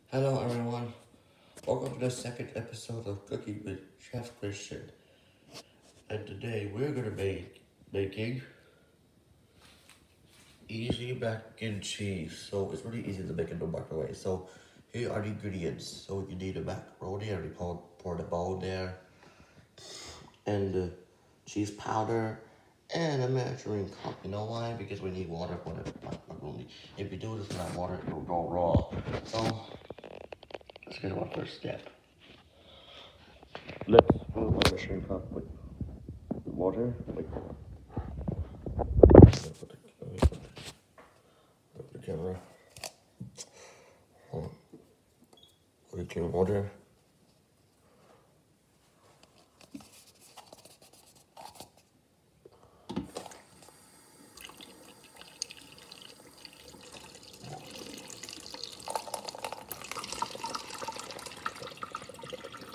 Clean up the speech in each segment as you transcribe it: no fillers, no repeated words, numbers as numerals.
Hello everyone, welcome to the second episode of Cooking with Chef Christian. And today we're gonna be making easy mac and cheese. So it's really easy to make in the microwave. So here are the ingredients. So you need a macaroni, I already pour the bowl there, and the cheese powder, and a measuring cup. You know why? Because we need water for the macaroni. If you do this without water, it will go raw. So let's get to our first step. Let's fill my measuring cup with water. Wait. Let me put the camera. Hold on. With clean water.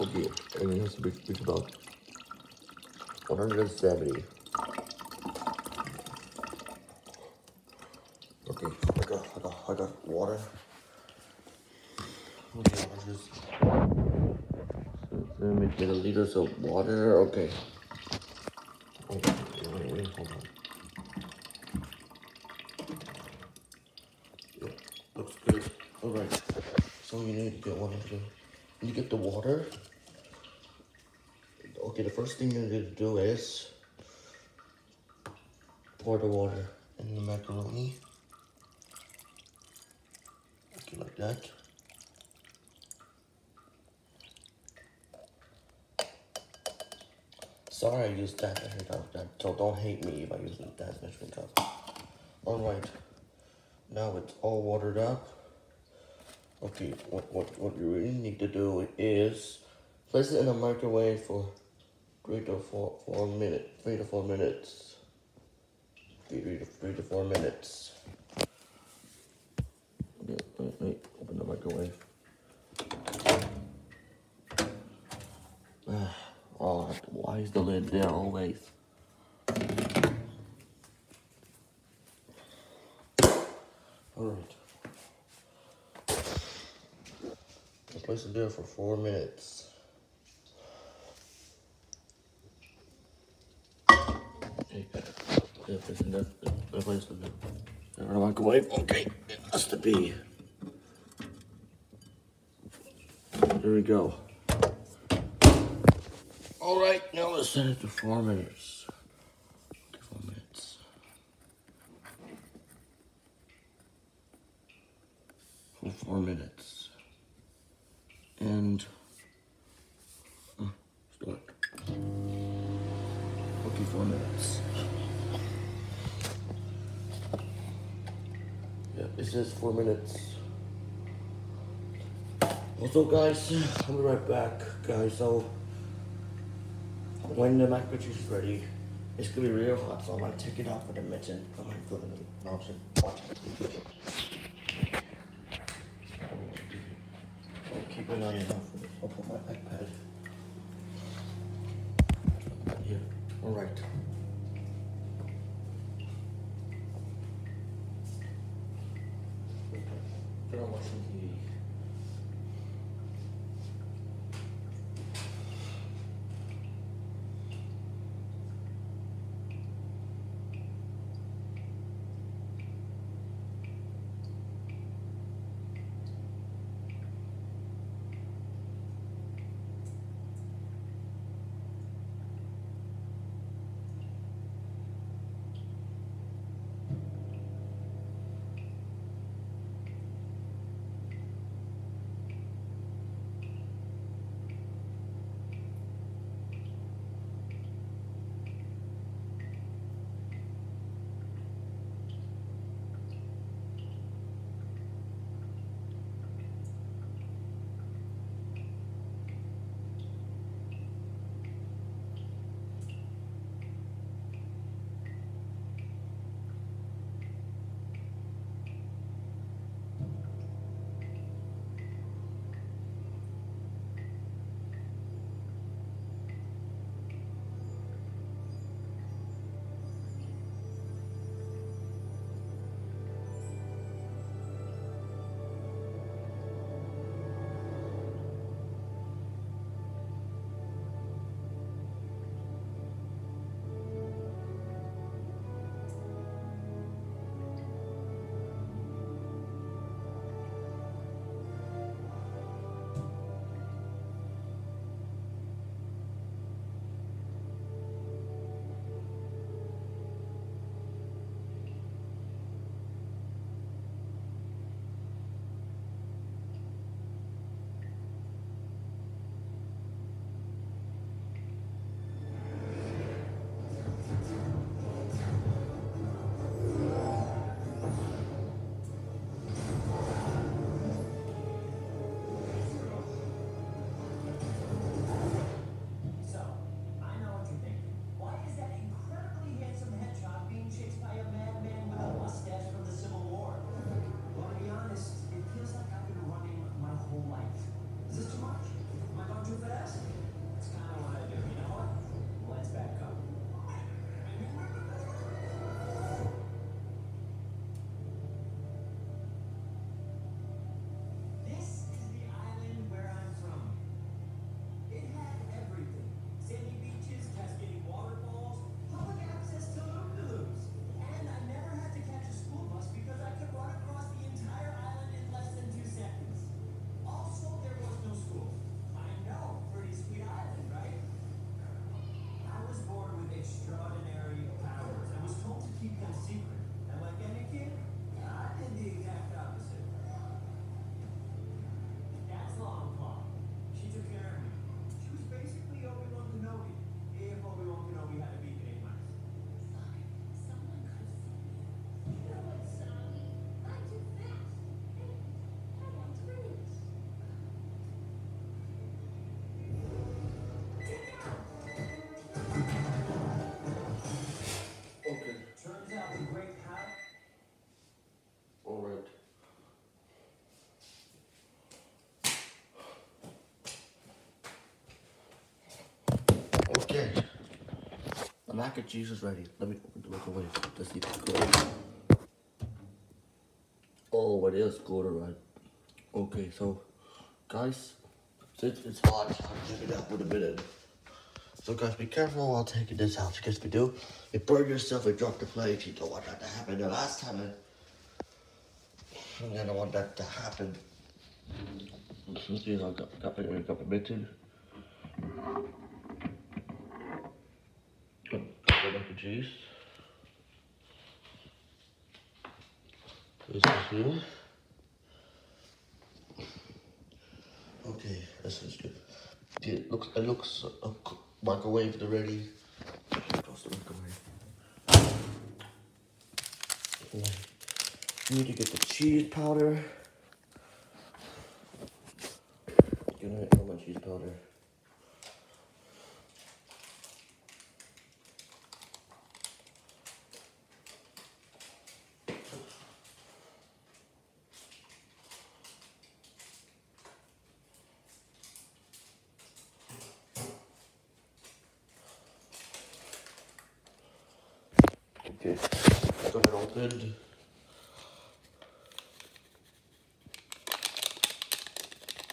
Okay, and it has to be about 170. Okay, I got water. Okay, I'll just let me get a liter of water. Okay. Wait, hold on. Yeah, looks good. Alright. So you need to get one of the you get the water. Okay, the first thing you need to do is pour the water in the macaroni. Okay, like that. Sorry I used that measuring cup. So don't hate me if I use that measuring cup. Alright, now it's all watered up. Okay, what you really need to do is place it in the microwave for 3 to 4 minutes. 3 to 4 minutes. 3 to 4 minutes. Wait, open the microwave. Oh, why is the lid there always? Alright. I'll place it there for 4 minutes. Okay. Yeah, place it there. Place it there. In the microwave. Okay, it has to be. There we go. Alright, now let's set it to 4 minutes. Okay, 4 minutes. 4 minutes. And start. Okay, 4 minutes. Yeah, it says 4 minutes. Also, guys, I'll be right back, guys. So, when the mac and cheese is ready, it's gonna be real hot, so I might take it off with a mitten. I might put it in the mouse and watch it. I'll keep an eye out for this. I'll put my iPad here. Alright. Put on watching TV. mac and cheese is ready. Let me open the microwave to see if it's good. Oh, it is good, alright. Okay, so guys, since it's hot, I'll check it out with a minute. So guys, be careful while taking this out, because if you do, you burn yourself and drop the plate. You don't want that to happen. The last time I don't want that to happen. See, I got my mitten. Mac and cheese. This is here. Okay, this is good. It looks microwave already. Close the microwave. Okay. You need to get the cheese powder. You're gonna get my cheese powder. Okay, got it opened.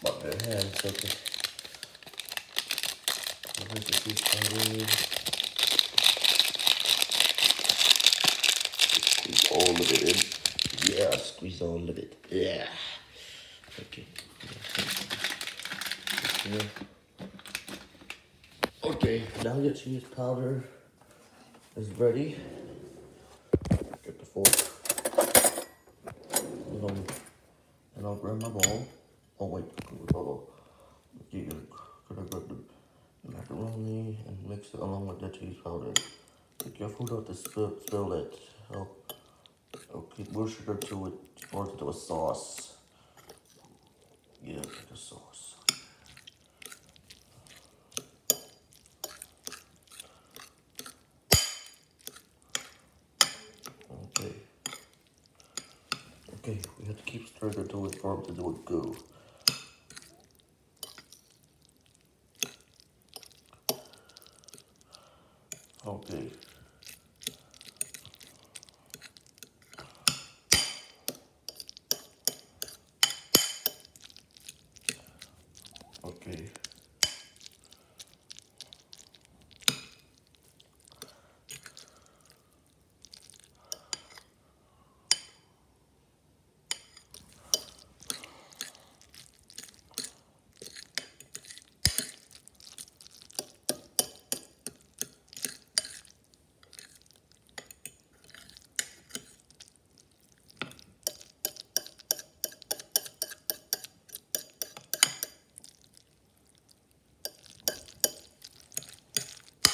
But their hands, okay. Here's the cheese powder. Squeeze all of it in. Yeah, squeeze all of it. Yeah. Okay. Yeah. Okay, now your cheese powder is ready. Get the fork. And I'll grab my bowl. Oh wait, you're gonna grab the macaroni and mix it along with the cheese powder. Be careful not to spill it. I'll keep more sugar to it or to a sauce. Yeah, like a sauce. Okay. Okay, we have to keep stirring until it forms into a goo. Okay. Okay.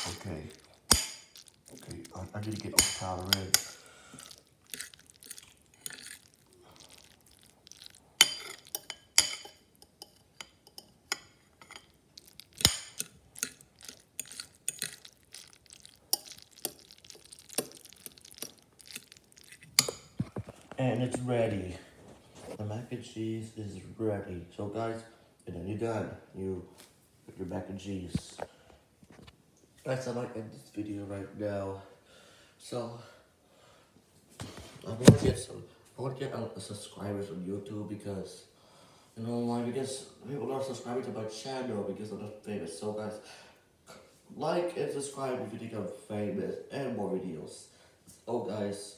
Okay. Okay, I need to get all the powder in. And it's ready. The mac and cheese is ready. So guys, and then you're done. You with your mac and cheese. Guys, I might end this video right now. So I want to get subscribers on YouTube because you know why? Because people are subscribing to my channel because I'm not famous. So guys, like and subscribe if you think I'm famous and more videos. So guys,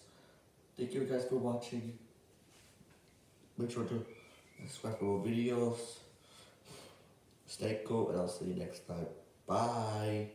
thank you guys for watching. Make sure to subscribe for more videos. Stay cool and I'll see you next time. Bye.